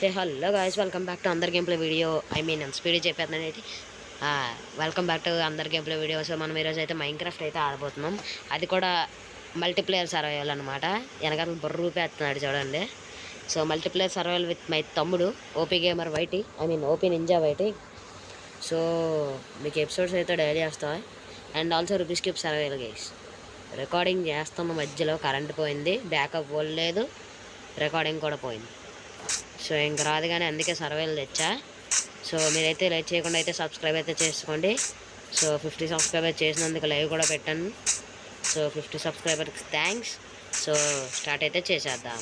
Hello guys, welcome back to another game play video. Speed చెప్పేస్తున్నాను ఏంటి. Welcome back to another game play video. So మనం ఈరోజు అయితే Minecraft అయితే ఆడబోతున్నాం. అది కూడా మల్టీప్లేయర్ సర్వైవల్ అనమాట. వెనకాల బుర్ర రూపేస్తున్నాడు చూడండి. So multiplayer survival with my తమ్ముడు OP gamer YT, OP ninja YT. So మీకు ఎపిసోడ్స్ అయితే డైలీ వస్తాయి. And also rupees cube survival guys. Recording చేస్తున్న మధ్యలో కరెంట్ పోయింది, బ్యాకప్ లేదు, రికార్డింగ్ కూడా పోయింది. సో ఇంక రాదు కానీ అందుకే సర్వేలు తెచ్చా. సో మీరైతే లైక్ చేయకుండా అయితే సబ్స్క్రైబ్ అయితే చేసుకోండి. సో 50 సబ్స్క్రైబర్ చేసినందుకు లైవ్ కూడా పెట్టాను. సో 50 సబ్స్క్రైబర్కి థ్యాంక్స్. సో స్టార్ట్ అయితే చేసేద్దాం.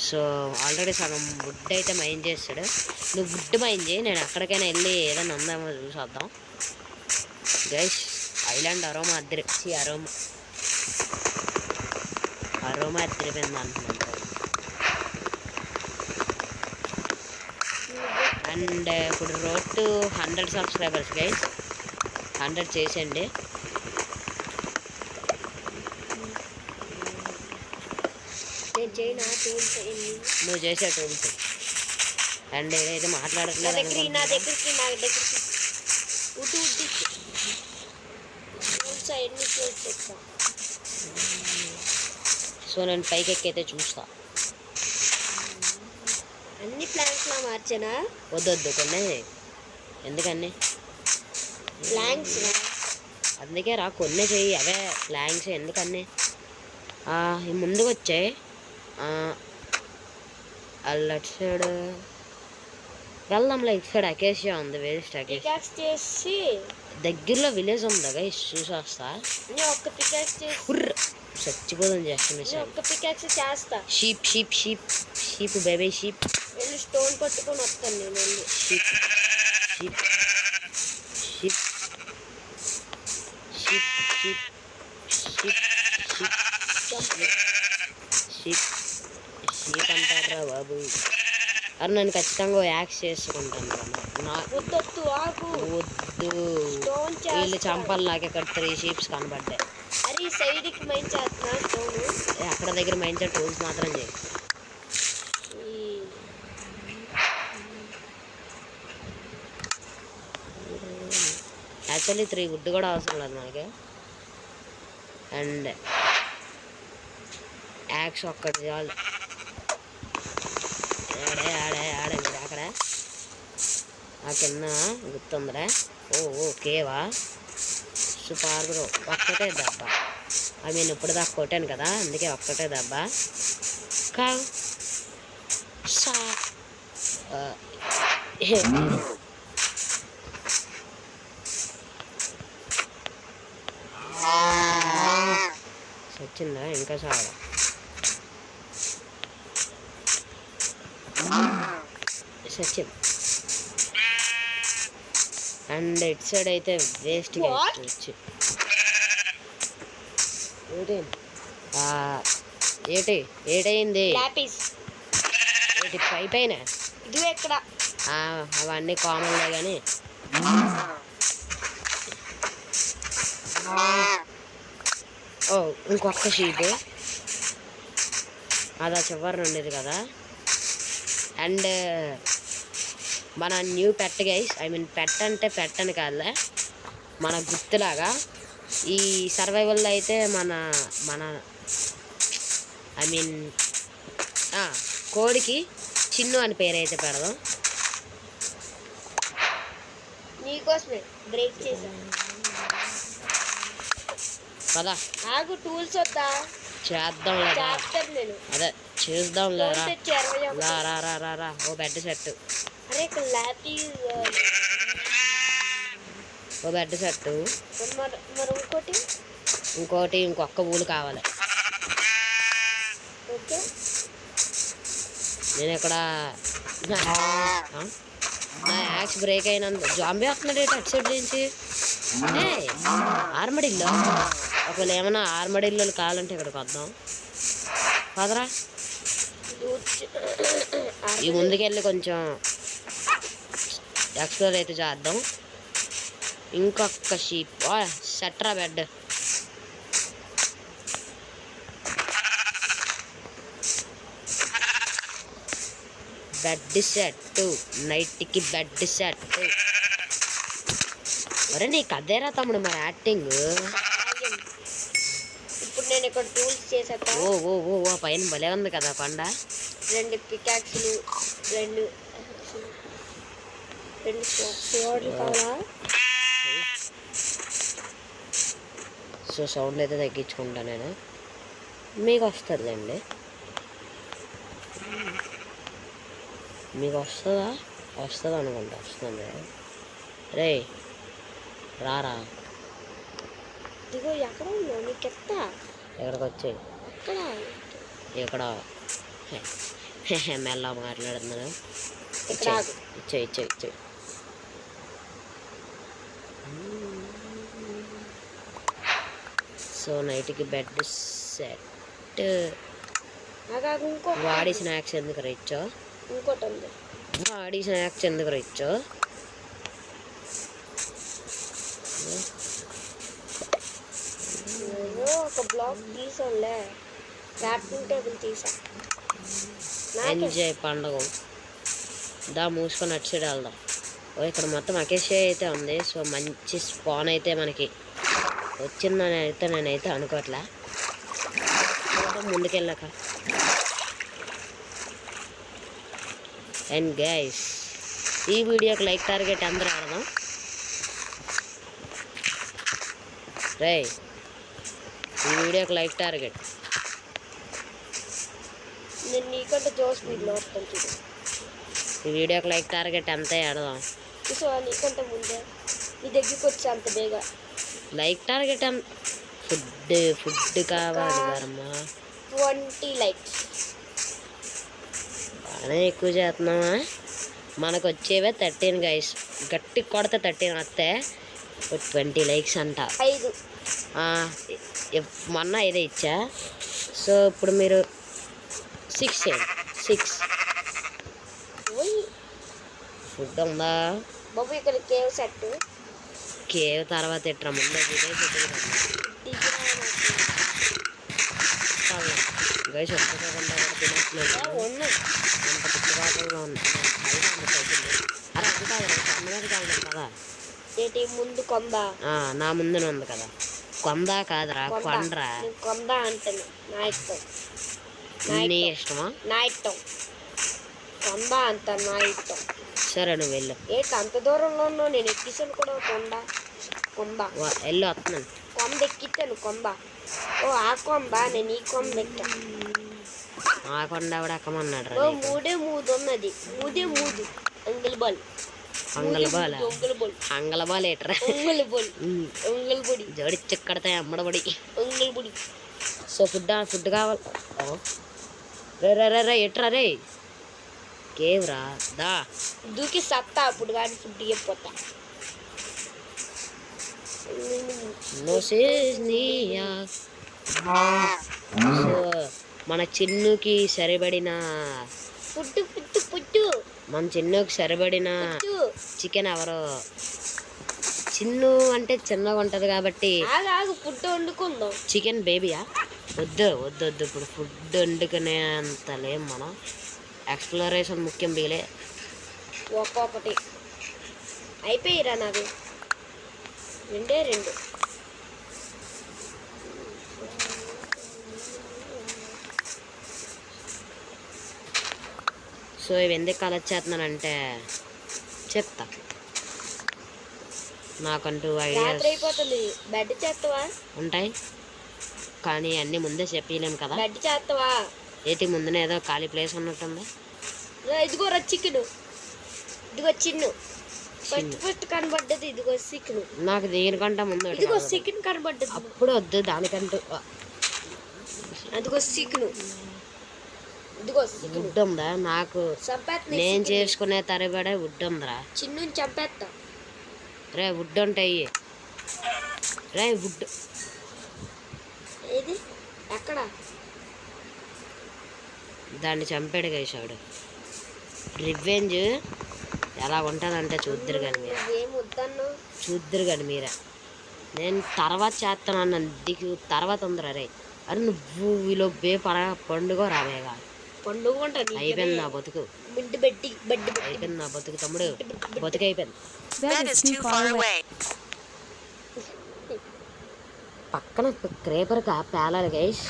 సో ఆల్రెడీ సగం వుడ్ అయితే మైన్ చేస్తాడు. నువ్వు వుడ్ మైన్ చేయి, నేను అక్కడికైనా వెళ్ళి ఏదైనా ఉందామో చూసేద్దాం గైస్. ఐలాండ్ అరోమా అరోమా అద్దరిపోయింది అంటున్నాను. అండ్ ఇప్పుడు రోడ్ టు 100 సబ్స్క్రైబర్స్ గైస్. 100 చేసేయండి. నువ్వు చేసే టూల్స్ అండ్ ఏదైతే మాట్లాడట్లేదు. సో నేను పైకి ఎక్కైతే చూస్తా. అన్ని ప్లాంట్స్ లా మార్చానా? వద్దొద్దు కొన్ని. ఎందుకన్నీ ప్లాంక్స్? అందుకే రా కొన్ని చెయ్యి. అవే ప్లాంక్స్ ఎందుకన్నీ. ముందుకు వచ్చాయి. లెఫ్ట్ సైడ్ వెళ్దాంలే. ఇటు సైడ్ అకేషియా ఉంది, వేస్ట్ అకేషియా. దగ్గరలో విలేజ్ ఉందా గైస్, చూసేస్తా. చచ్చిపోదాం చేస్తా. Sheep baby sheep. స్టోన్ పట్టుకొని వస్తాను నేను. షీప్ అంటారా బాబు? అరే నేను ఖచ్చితంగా యాక్స్ చేసుకుంటాను. వద్దు, వీళ్ళు చంపాలి. నాకే ఇక్కడ 3 షీప్స్ కనబడ్డాయి. అరే సైడ్కి మైన్ చేస్తున్నా. అక్కడ దగ్గర మైన్ చే టూల్స్ మాత్రం చేయి. యాక్చువల్లీ 3 వుడ్ కూడా అవసరం లేదు మనకి. అండ్ యాక్స్ ఒక్కటి చాలు. ఆడే మీరు అక్కడ ఆ కింద గుర్తుందిరా. ఓకేవా సూపర్ బ్రో. ఒక్కటే దెబ్బ. ఇప్పుడు దాకా కొట్టాను కదా, అందుకే ఒక్కటే దెబ్బ. వచ్చిందా? ఇంకా చాలా సచిన్. అండ్ ఇటు సైడ్ అయితే వేస్ట్ వచ్చి ఏటైంది పైన అవన్నీ కామన్లే కానీ. ఇంకొక షీప్ అదా చివరి ఉండేది కదా. అండ్ మన న్యూ పెట్ గైస్. పెట్ అంటే పెట్టని కాదులే, మన గుర్తులాగా. ఈ సర్వైవల్లో అయితే మన కోడికి చిన్ను అని పేరు అయితే పెడదాం. నీకోసమే బ్రేక్ చేసాను కదా. నాకు టూల్స్ వద్దా? చేద్దాం లేదా? అదే చేద్దాం లేరా. రా ఓ బెడ్ సెట్. ఓ బెడ్ సెట్. ఇంకొక ఊలు కావాలి. నేను ఇక్కడ నా యాక్స్ బ్రేక్ అయినందు జాంబీ వస్తున్నాడు అటు సైడ్ నుంచి. ఆర్మడిల్లో ఒకవేళ ఏమన్నా ఆర్మడిల్లు కావాలంటే ఇక్కడికి వద్దాం కదరా. ఈ ముందుకెళ్ళి కొంచెం ఎక్స్ప్లోర్ అయితే చేద్దాం. ఇంకొక షీప్ సెట్రా బెడ్. బెడ్ సెట్, నైట్కి బెడ్ సెట్. అరే నీకు అదేరా తమ్ముడు మరి యాక్టింగ్. ఇప్పుడు నేను ఇక్కడ టూల్స్ చేసేస్తా. ఓ ఓ ఓ ఓ పైన భలే ఉంది కదా కొండ. 2 పికాక్స్లు, 2 స్వర్డ్లు కావాలా? సో సౌండ్ అయితే తగ్గించుకుంటా నేను. మీకు వస్తుందండి, మీకు వస్తుందా? వస్తుంది అనుకుంటా, వస్తుంది. రే రారా, ఇదిగో ఎక్కడ ఉన్నావు? నీకు ఎత్తా ఎక్కడికి వచ్చాయి? అక్కడ ఇక్కడ మెల్ల మాట్లాడుతున్నాను. ఇక్కడ ఆగు. ఇచ్చే ఇచ్చే ఇచ్చే. సో నైట్కి బెడ్ సెట్. ఆగాగు, ఇంకో వాడి స్నాక్స్ ఎందుకు రిచ్చో? ఇంకోటి ఉంది. వాడి స్నాక్స్ ఎందుకు రిచ్చో? నేను ఒక బ్లాక్ తీసానులే, క్రాఫ్టింగ్ టేబుల్ తీసా. ఎంజాయ్ పండుగ. దా మూసుకొని అటు సైడ్ వెళ్దాం. ఓ ఇక్కడ మొత్తం అకేషియా అయితే ఉంది. సో మంచి స్పాన్ అయితే మనకి వచ్చిందని అయితే నేనైతే అనుకోవట్లే. ముందుకెళ్ళాక అండ్ గైస్ ఈ వీడియోకి లైక్ టార్గెట్ అందరూ ఆడదాం. రే ఈ వీడియోకి లైక్ టార్గెట్. నేను నీకంటే జోస్ స్పీడ్లో వస్తాను చూడు. ఈ వీడియోకి లైక్ టార్గెట్ అంతే ఆడదాం. సో నీకంటే ముందే నీ దగ్గరికి వచ్చా అంత బేగా. లైక్ టార్గెట్ ఫుడ్ కావాలి కదమ్మా. 20 likes. బాగానే ఎక్కువ చేస్తున్నావా? మనకు వచ్చేవే 13 గైస్. గట్టి కొడితే 13 వస్తే 20 likes అంట. 5 మొన్న 5 ఇచ్చా. సో ఇప్పుడు మీరు 6 చేయండి. 6 ఫుడ్ ఉందా బాబు? ఇక్కడ కేవ్ సెట్. కేవ్ తర్వాత ఎట్రా ముందే గైస్ ఒప్పుకోకుండా కూడా తినేస్తున్నాను. అంత పిచ్చికాకుండా ఉంది. అరే అది కాదు అమ్మగారికి వెళ్దాం కదా. ఏంటి ముందు కొందా? నా ముందునే ఉంది కదా. కొందా కాదురా, కొండరా. కొందా అంటాను. నా ఇష్టం. నీ ఇష్టమా? నా ఇష్టం. కొందా అంత నా ఇష్టం. సరే నువ్వు వెళ్ళు. ఏంటి అంత దూరంలో ఉన్నావు? నేను ఎక్కిసాను కూడా కొందా. వెళ్ళు వస్తున్నాను. కొంద ఎక్కిస్తాను కొందా. ఓ ఆ కొందా, నేను ఈ కొంద ఎక్కాను. ఆ కొండ కూడా ఎక్కమన్నాడు రా. 3 ఉన్నది. 3 అంగిల్ బాల్ అంగళబాల్ ఏట్రా పొడి జోడి చిక్కడతాయి అమ్మడబడి. పొడి. సో ఫుడ్ కావాలి. రే రే రే రే ఎట్రా రే కేవ్ రా దా. దూకి సత్తా అప్పుడు కానీ ఫుడ్ చెప్పొత్తా. మన చిన్నుకి సరిపడిన ఫుడ్ మన చిన్నుకి సరిపడిన చికెన్ ఎవరో. చిన్ను అంటే చిన్నగా ఉంటుంది కాబట్టి ఆగు ఫుడ్ వండుకుందాం. చికెన్ బేబీయా? వద్దు వద్దు వద్దు ఇప్పుడు ఫుడ్ వండుకునే అంత లేం. మనం ఎక్స్ప్లోరేషన్ ముఖ్యం బిగలే. ఒక్కొక్కటి అయిపోయిరా నాకు 2. సో ఇవి ఎందుకు కలెక్ట్ చేస్తున్నానంటే చెప్తా. నాకంటూ ఐడియాస్ అయిపోతుంది. బెడ్ చేస్తావా? ఉంటాయి కానీ అన్నీ ముందే చెప్పలేము కదా. బెడ్ చేస్తావా? ఏంటి ముందునే ఏదో ఖాళీ ప్లేస్ ఉన్నట్టుంది. ఇదిగోరా చికెన్. ఇదిగో చిన్ను ఫస్ట్ కనబడ్డది. ఇదిగో చికెన్. నాకు దీనికంటే ముందు ఇదిగో చికెన్ కనబడ్డది. అప్పుడు వద్దు దానికంటూ. అదిగో చికెన్. ఇదిగో వుడ్ ఉందా? నాకు నేను చేసుకునే తరబడే వుడ్ ఉందిరా. చిన్ను చంపేస్తా. రే వుడ్ ఉంటాయి. రే వుడ్ ఏది ఎక్కడ? దాన్ని చంపాడు గైసాడు. రివెంజ్ ఎలా ఉంటుందంటే చూద్దరు కానీ మీరు. చూద్దరు కానీ మీరే. నేను తర్వాత చేస్తాను దిగు తర్వాత ఉందిరా రే. అరే నువ్వు వీలో పండుగ రావేగా. పండుగ ఉంటా అయిపోయింది నా బతుకు, బిడ్డు పెట్టి బడ్డి పెట్టి అయిపోయింది నా బతుకు తమ్ముడు, బతుకు అయిపోయింది. That is too far away. పక్కన క్రేపర్ పేలాలి గైస్.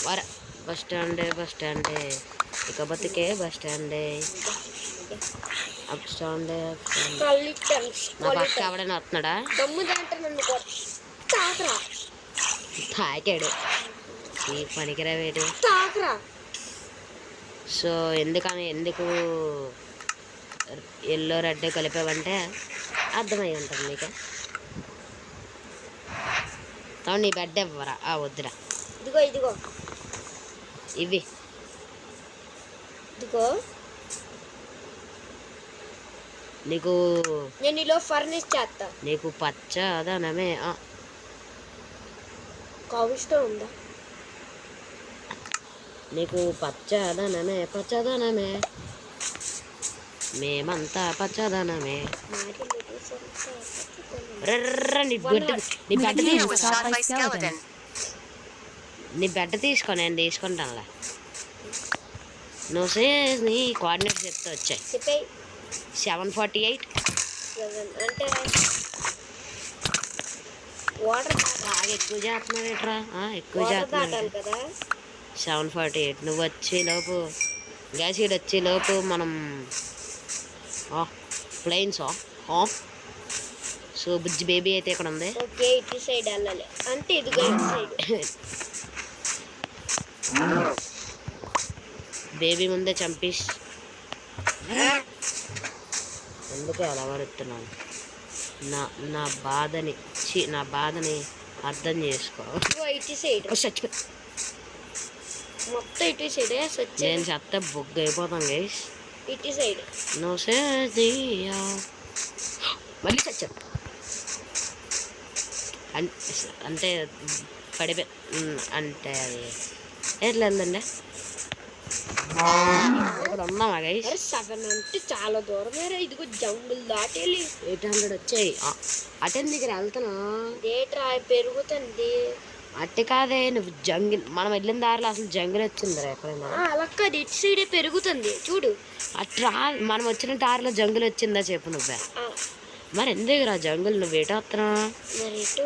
వర బస్ స్టాండ్ ఇక బతుకే బస్ స్టాండ్ అప్ స్టాండ్ నా పక్క ఎవడైనా వస్తున్నాడా? దమ్ము దాంట్లో నన్ను తాకరా తాకాడు ఈ పనికిరా వేడు. తాకరా. సో ఎందుకు ఎల్లో రెడ్ కలిపావంటే అర్థమై ఉంటుంది మీకు. అవును నీ బెడ్ ఇవ్వరా? వద్దురా, ఇదిగో ఇవి ఇదిగో నీకు నేను ఇలా ఫర్నిష్ చేస్తా. నీకు పచ్చదనమే కావిష్టం ఉందా? నీకు పచ్చదనమే మేమంతా పచ్చదనమే. నీ బెడ్ He తీసుకో, was shot by skeleton. నీ బెడ్ తీసుకో, నేను తీసుకుంటానులే. నువ్వు సేస్ నీ కోఆర్డినేట్స్ చెప్తే వచ్చాయి. చెప్పే 748. అంటే వాటర్ బాగా ఎక్కువ చేస్తున్నావు ఏట్రా? ఎక్కువ వాటర్ చేస్తున్నావు. దాటాలి కదా. 748 నువ్వు వచ్చేలోపు గ్యాస్ హీట్ వచ్చేలోపు మనం ప్లెయిన్స్. సో బుజ్జి బేబీ అయితే ఇక్కడ ఉంది. ఓకే ఇటు సైడ్ వెళ్ళాలి అంటే ఇదిగో ఇటు సైడ్. బేబీ ముందే చంపేసి అందుకే అలా వరుతున్నాను. నా బాధని అర్థం చేసుకో. ఇదిగో ఇటు సైడ్ చచ్చిపో, మొత్తం ఇటు సైడే స్వచ్ఛ. నేను చెత్త బొగ్గు అయిపోతాను గైస్. ఇటు సైడ్ నువ్వు మళ్ళీ చచ్చాను అంటే పడిపోయి అంటే అది ఎట్లా వెళ్దండి ఇక్కడ ఉన్నామా గైస్? 7 అంటే చాలా దూరం. ఇదిగో జంగుల్ దాటేలి 800 వచ్చాయి. అటెండ్ దగ్గర వెళ్తున్నా. రేట్రా పెరుగుతుంది. అట్టే కాదే, నువ్వు జంగిల్ మనం వెళ్ళిన దారిలో అసలు జంగిల్ వచ్చిందిరా ఎక్కడైనా? అలా కాదు ఇటు సైడే పెరుగుతుంది చూడు. అట్లా మనం వచ్చిన దారిలో జంగిల్ వచ్చిందా చెప్పు నువ్వే. మరి ఎందుకు రా జంగిల్ నువ్వు ఏటో వస్తున్నావు? మరి ఇటు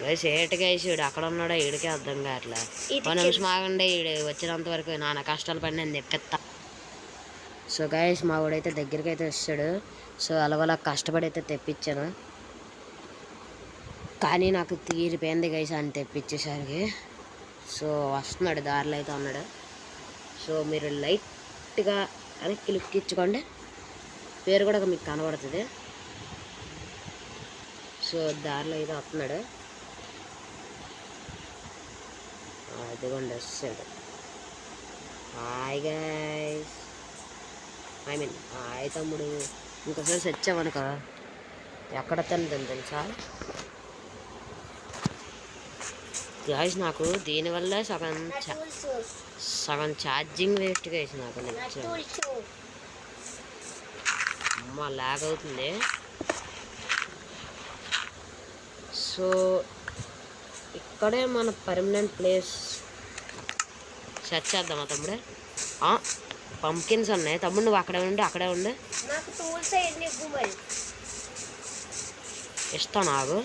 గైస్ ఏటు గైస్ ఈడు అక్కడ ఉన్నాడో ఈడికే అర్థం కావట్లే. ఒక నిమిషం ఆగండి, ఈడు వచ్చినంత వరకు నాన్న కష్టాలు పడి నేను తెప్పిస్తా. సో గైస్ మా వాడైతే దగ్గరికి అయితే వస్తాడు. సో అలాగలా కష్టపడి అయితే తెప్పించాను, కానీ నాకు తీరిపోయింది గైస్ అని తెప్పించేసరికి. సో వస్తున్నాడు, దారిలో అయితే ఉన్నాడు. సో మీరు లైట్గా అని క్లిక్ ఇచ్చుకోండి, పేరు కూడా మీకు కనబడుతుంది. సో దారిలో అయితే వస్తున్నాడు, అదిగోండి వస్తాడు. హాయ్ గైస్, హాయ్ తమ్ముడు. ఇంకోసారి తెచ్చామనుకో ఎక్కడ తింటుంది తెలుసా గాయస్? నాకు దీనివల్ల సగం ఛార్జింగ్ వేస్ట్ గైస్. నాకు అమ్మ లాగ్ అవుతుంది. సో ఇక్కడే మన పర్మనెంట్ ప్లేస్ సెర్చ్ చేద్దామా తమ్ముడే? పంకిన్స్ ఉన్నాయి తమ్ముడు, నువ్వు అక్కడే ఉండు. ఇస్తాను ఆగు.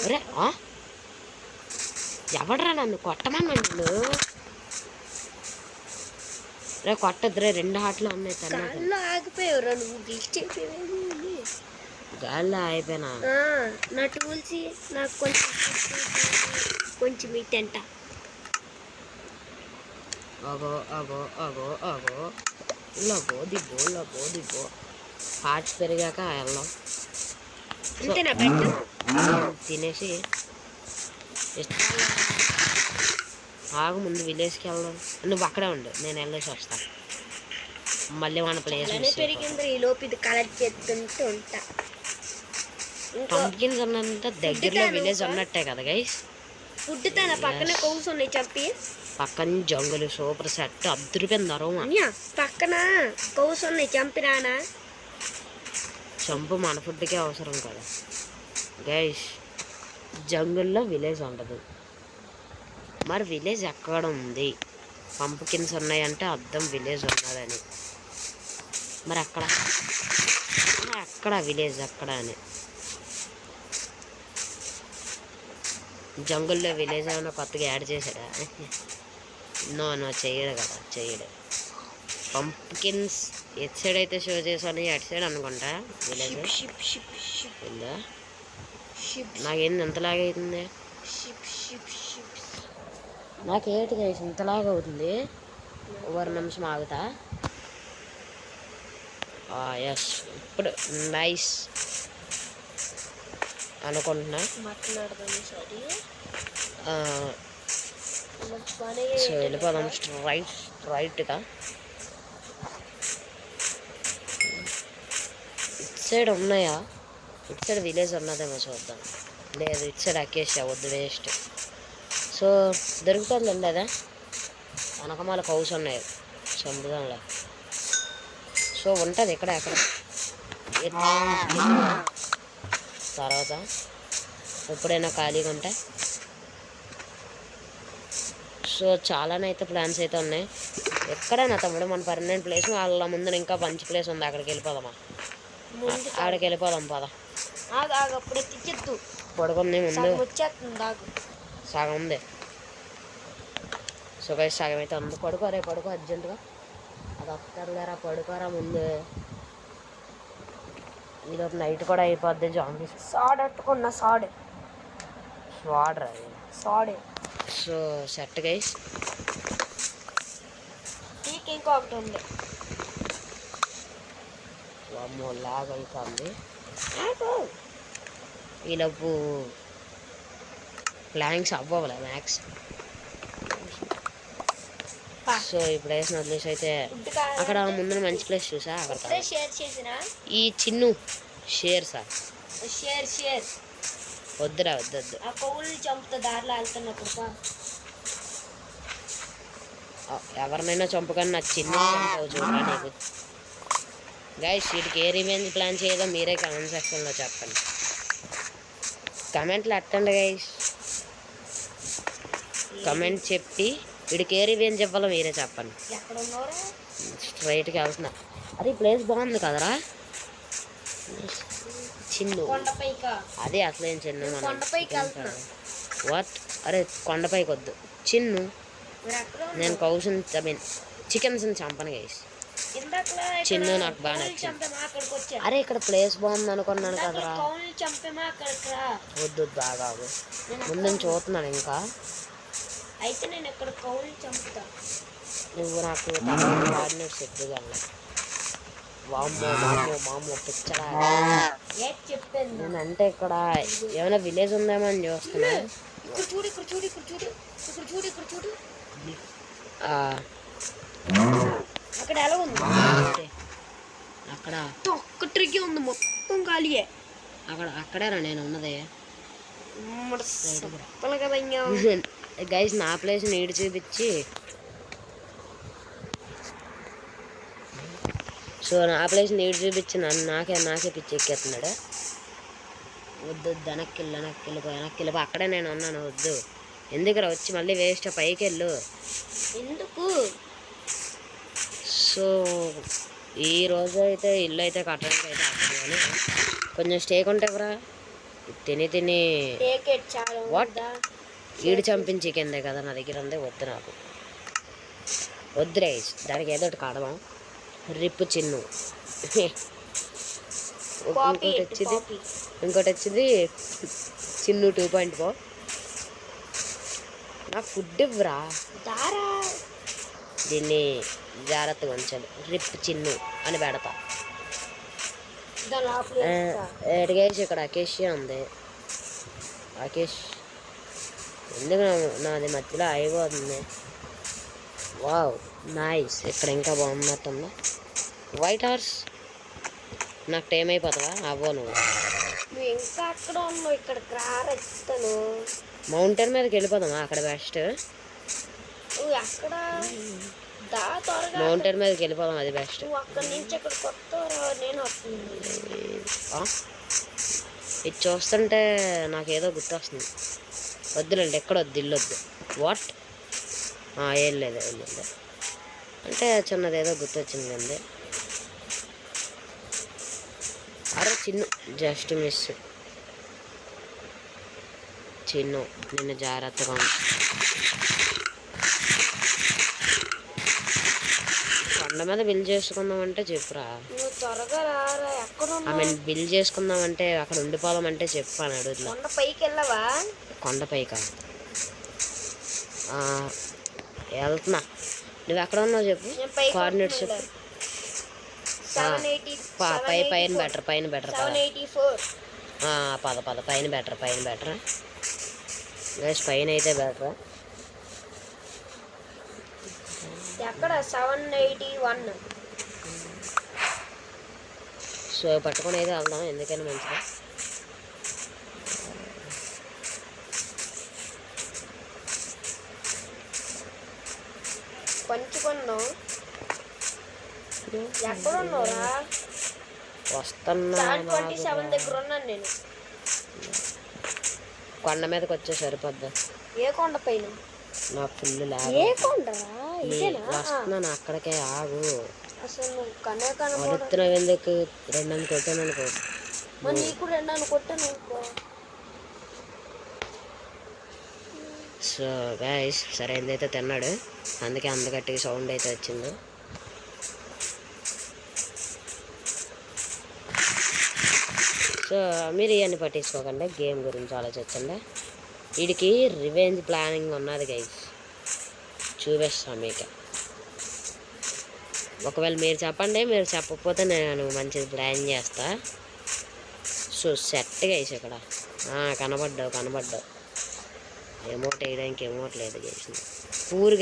అరే ఎవడరా నన్ను కొట్టమన్నా? నేను రే కొట్టద్దురే, 2 హాట్లు ఉన్నాయి. ఆగిపోయావురా నువ్వు. గాల్లో అయిపోయినా. నా టూల్స్ నాకు కొంచెం ఇట్టంట. అగో లగో దిబ్బో హార్ట్స్ పెరిగాక వెళ్దాం. అంతేనా పెట్టు తినేసి ఆగు, ముందు విలేజ్కి వెళ్దాం. నువ్వు అక్కడే ఉండు, నేను వెళ్ళేసి వస్తా. మళ్ళీ మన ప్లేస్ పెరిగింది. ఈ లోపు ఇది కలెక్ట్ చేస్తుంటూ ఉంటా. పంకిన్స్ ఉన్నంత దగ్గరలో విలేజ్ ఉన్నట్టే కదా గైస్. ఫుడ్ తన పక్కన కౌస్ ఉన్నాయి చెప్పి. పక్కన జంగుల్ సూపర్ సెట్ అద్దరిపోయింది. అరవమా పక్కన కౌస్ ఉన్నాయి చంపిరానా? చంపు మన ఫుడ్కే అవసరం కదా గైస్. జంగుల్లో విలేజ్ ఉండదు, మరి విలేజ్ ఎక్కడ ఉంది? పంపుకిన్స్ ఉన్నాయంటే అర్థం విలేజ్ ఉన్నదని. మరి అక్కడ విలేజ్ అక్కడ అని. జంగుల్లో విలేజ్ ఏమైనా కొత్తగా యాడ్ చేశాడా? నో చేయడు కదా, చేయడు. పంప్కిన్స్ ఎట్ సైడ్ అయితే షో చేశాను, ఎట్ సైడ్ అనుకుంటా విలేజ్ ఉందా. నాకేంది ఇంతలాగా అవుతుంది? నాకేంటి గైస్ ఇంతలాగా అవుతుంది? ఓవర్ నిమిషం ఆగుతా. ఎస్, ఇప్పుడు నైస్ అనుకుంటున్నా. సో వెళ్ళిపోదాం రైట్గా. ఇటు సైడ్ ఉన్నాయా? ఇటు సైడ్ విలేజ్ ఉన్నదేమో చూద్దాం. లేదు, ఇటు సైడ్ అకేషియా వద్దు, వేస్ట్. సో దొరుకుతుంది లేదా? వెనకమాల కౌస్ ఉన్నాయి చంపుదాంలో. సో ఉంటుంది ఇక్కడ తర్వాత ఎప్పుడైనా ఖాళీగా ఉంటే. సో చాలానైతే ప్లాన్స్ అయితే ఉన్నాయి. ఎక్కడైనా తమ్ముడు మన పర్మనెంట్ ప్లేస్, వాళ్ళ ముందు ఇంకా మంచి ప్లేస్ ఉంది, అక్కడికి వెళ్ళిపోదామా? అక్కడికి వెళ్ళిపోదాం పద. పడుకుంది ముందు సగం ఉంది. సో గైస్ సగం అయితే ఉంది. పడుకో అర్జెంటుగా. అది వస్తారులేరా, పడుకోరా ముందు. ఈరోజు నైట్ కూడా అయిపోద్ది. జాంబీస్ స్వాడరా. So set guys. ఇంకొకటి ఉంది. వామ్మో లాగ్ అవుతుంది. ఈలోపు ప్లానింగ్స్ అవ్వలే మ్యాక్స్. సో ఇప్పుడు వేసిన వదిలేసి అయితే అక్కడ ముందు మంచి ప్లేస్ చూసా. అక్కడ ఈ చిన్ను షేర్ సార్ వద్దురా, వద్దు. ఎవరినైనా చంపుకొని నా చిన్ను చంపావు చూడరా నీకు. గైస్ వీటికి ఏ రివెంజ్ ప్లాన్ చేయదో మీరే కమెంట్ సెక్షన్లో చెప్పండి. కమెంట్లు ఎట్టండి గైస్, కమెంట్ చెప్పి వీడికి ఏ రివెంజ్ ఇవ్వాలో మీరే చెప్పండి. స్ట్రైట్గా వెళ్తున్నా. అరే ప్లేస్ బాగుంది కదరా చిన్ను. అదే అసలేం చిన్ను మన వాట్. అరే కొండపైకి వద్దు చిన్ను, నేను కౌసుని చికెన్స్ని చంపను గైస్. చిన్ను నాకు బాగా నచ్చింది. అరే ఇక్కడ ప్లేస్ బాగుంది అనుకున్నాను కదరా. వద్దు బాగా ముందు చూస్తున్నాను ఇంకా. అయితే నేను ఇక్కడ కౌలు చంపుతా. నువ్వు నాకు కోఆర్డినేట్స్ ఎప్పుడు వామ్మో పిచ్చరా. చెప్పాను నేనంటే ఇక్కడ ఏమైనా విలేజ్ ఉందేమో అని చూస్తున్నా. చూడు అక్కడ ఎలా ఉంది? అక్కడ ఒక్క ట్రిక్ ఉంది, మొత్తం ఖాళీయే. అక్కడేరా నేను ఉన్నది. కదా గైస్ నా ప్లేస్ నీడు చూపించి. సో నా ప్లేస్ నీడు చూపించి నాకే పిచ్చి ఎక్కేస్తున్నాడు. వద్దు వెనక్కి వెళ్ళిపో. అక్కడే నేను ఉన్నాను, వద్దు. ఎందుకురా వచ్చి మళ్ళీ వేస్ట్, పైకి వెళ్ళు. ఎందుకు? సో ఈరోజు అయితే ఇల్లు అయితే కట్టడానికి అయితే అక్కడ కానీ కొంచెం స్టేక్ ఉంటే ఎవరా తిని వాట్ ఈడు చంపిన చికెన్దే కదా నా దగ్గర ఉంది. వద్దు నాకు వద్దు రైస్. దానికి ఏదో ఒకటి కాడదాం. రిప్పు చిన్ను. ఇంకోటి వచ్చింది చిన్ను 2.4. నాకు ఫుడ్ ఇవ్వరా. దీన్ని జాగ్రత్తగా ఉంచాలి. రిప్ చిన్ను అని పెడతా. ఎడిగేసి ఇక్కడ అకేషియా ఉంది. ఎందుకు నాది మధ్యలో అయిపోతుంది. Wow nice. ఇక్కడ ఇంకా బాగున్నట్టుందా. వైట్ హార్స్ నాకు టైం అయిపోతుందా? అవ్వో నువ్వు ఇంకా అక్కడ ఉన్నావు. ఇక్కడ రారెత్తాను. మౌంటైన్ మీదకి వెళ్ళిపోదామా? అక్కడ బెస్ట్. అక్కడ మౌంటైన్ మీదకి వెళ్ళిపోదాం, అది బెస్ట్. అక్కడి నుంచి అక్కడ కొత్త నేను ఇది చూస్తుంటే నాకేదో గుర్తొస్తుంది. వద్దులేండి, ఎక్కడ వద్దు, ఇల్లు వద్దు. వాట్ ఏం లేదు అంటే చిన్నది ఏదో గుర్తొచ్చింది అండి. అరే చిన్ను జస్ట్ మిస్. చిన్ను నిన్ను జాగ్రత్తగా ఉంచు. కొండ మీద బిల్ చేసుకుందామంటే చెప్పురా. నువ్వు త్వరగా రారా, ఎక్కడ బిల్ చేసుకుందామంటే అక్కడ ఉండిపోదామంటే చెప్పు అని అడుగుతున్నా. కొండ పైకి వెళ్ళవా? కొండపైకా వెళ్తున్నా. నువ్వు ఎక్కడ ఉన్నావు చెప్పు, కోఆర్డినేట్స్ చెప్పు. పైన బెటర్ 784. పద పైన బెటర్ గైస్, పైన అయితే బెటర్. ఎక్కడ 781? సో పట్టుకొని అయితే వెళ్దాం, ఎందుకని మంచిగా. పంచుకున్నావు. ఎక్కడ ఉన్నావురా? వస్తున్నా. 727 దగ్గర ఉన్నాను నేను. కొండ మీదకి వచ్చే సరిపోద్దా? ఏ కొండ పైన? నాకు ఫుల్ ఏ కొండరా? ఇదేనా? వస్తున్నాను అక్కడికే, ఆగు. అసలు నువ్వు కనే కనపడ. అడుగుతున్నావు ఎందుకు? 2 కొట్టాను అనుకో. మరి నీకు 2 కొట్టాను అనుకో. సో గైస్, సరే అయితే తిన్నాడు, అందుకే అంత గట్టిగా సౌండ్ అయితే వచ్చింది. సో మీరు ఇవన్నీ పట్టించుకోకండి, గేమ్ గురించి ఆలోచించండి. వీడికి రివెంజ్ ప్లానింగ్ ఉన్నది గైస్, చూపిస్తాను మీకు. ఒకవేళ మీరు చెప్పండి, మీరు చెప్పకపోతే నేను మంచిది ప్లాన్ చేస్తా. సో సెట్ గైస్, ఇక్కడ కనబడ్డావు. ఎమోట్ వేయడానికి ఎమోట్ లేదు గైస్. Poor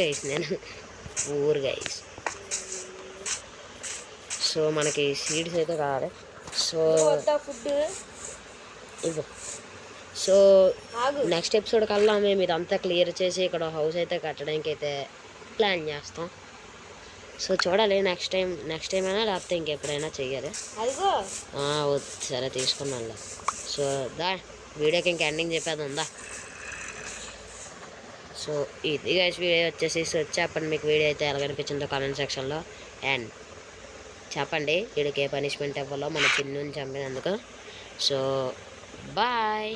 guys. సో మనకి సీడ్స్ అయితే కావాలి. సో ఫుడ్ ఇవ్వు. సో నెక్స్ట్ ఎపిసోడ్ కల్లా మేము ఇదంతా క్లియర్ చేసి ఇక్కడ హౌస్ అయితే కట్టడానికి అయితే ప్లాన్ చేస్తాం. సో చూడాలి, నెక్స్ట్ టైం అయినా లేకపోతే ఇంకెప్పుడైనా చెయ్యాలి. సరే తీసుకున్నాను. సో వీడియోకి ఇంక ఎండింగ్ చెప్పేది ఉందా? సో ఇది గైస్ వీడియో వచ్చేసి. సో చెప్పండి మీకు వీడియో అయితే ఎలా కనిపించిందో కామెంట్ సెక్షన్లో, అండ్ చెప్పండి వీడికి ఏ పనిష్మెంట్ ఇవ్వాలో మన చిన్నుని చంపినందుకు. So bye.